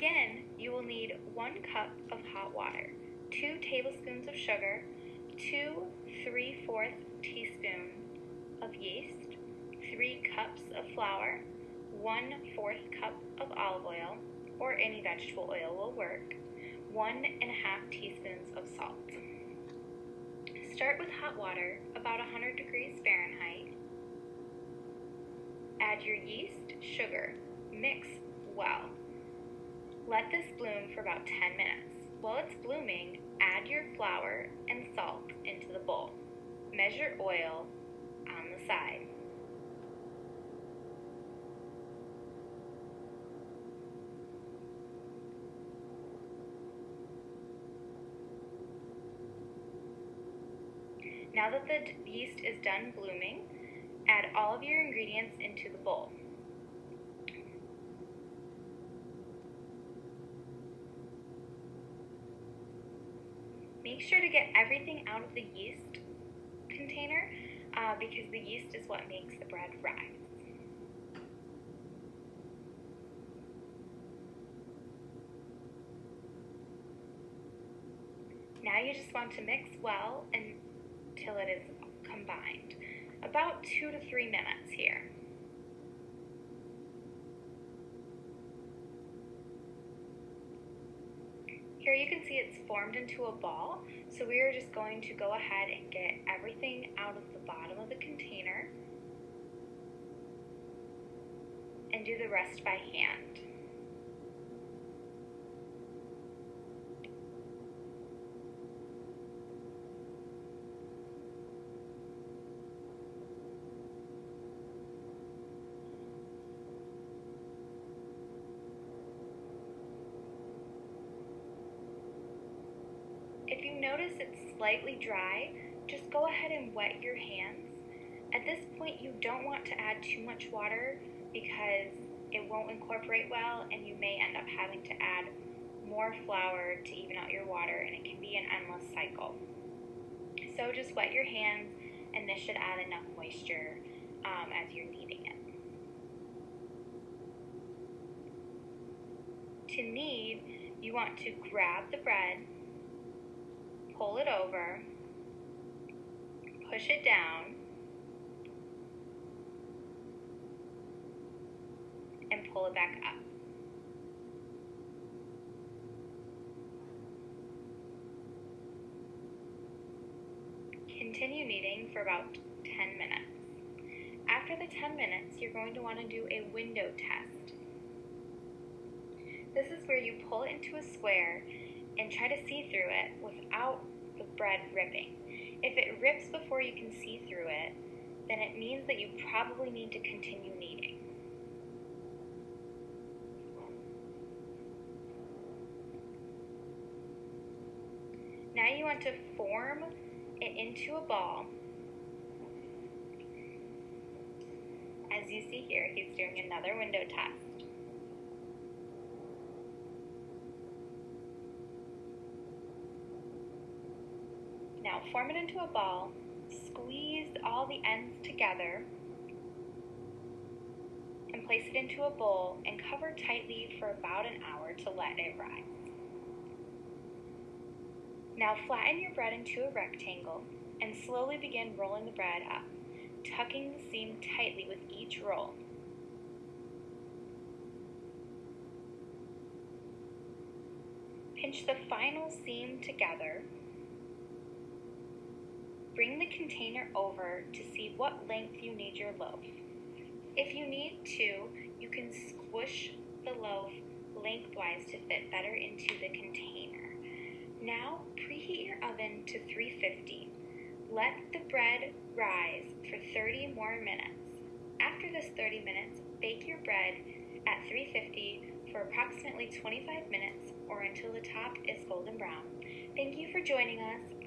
begin, you will need 1 cup of hot water, 2 tablespoons of sugar, 2 3/4 teaspoons of yeast, 3 cups of flour, 1/4 cup of olive oil, or any vegetable oil will work, 1½ teaspoons of salt. Start with hot water, about 100 degrees Fahrenheit. Add your yeast, sugar, mix well. Let this bloom for about 10 minutes. While it's blooming, add your flour and salt into the bowl. Measure oil on the side. Now that the yeast is done blooming, add all of your ingredients into the bowl. Make sure to get everything out of the yeast container because the yeast is what makes the bread rise. Now you just want to mix well until it is combined. About 2 to 3 minutes here. Here you can see it's formed into a ball, so we are just going to go ahead and get everything out of the bottom of the container and do the rest by hand. If you notice it's slightly dry, just go ahead and wet your hands. At this point, you don't want to add too much water because it won't incorporate well and you may end up having to add more flour to even out your water, and it can be an endless cycle. So just wet your hands, and this should add enough moisture as you're kneading it. To knead, you want to grab the bread, pull it over, push it down, and pull it back up. Continue kneading for about 10 minutes. After the 10 minutes, you're going to want to do a window test. This is where you pull it into a square and try to see through it without the bread ripping. If it rips before you can see through it, then it means that you probably need to continue kneading. Now you want to form it into a ball. As you see here, he's doing another window test. Now form it into a ball, squeeze all the ends together, and place it into a bowl and cover tightly for about an hour to let it rise. Now flatten your bread into a rectangle and slowly begin rolling the bread up, tucking the seam tightly with each roll. Pinch the final seam together. Bring the container over to see what length you need your loaf. If you need to, you can squish the loaf lengthwise to fit better into the container. Now preheat your oven to 350. Let the bread rise for 30 more minutes. After this 30 minutes, bake your bread at 350 for approximately 25 minutes or until the top is golden brown. Thank you for joining us.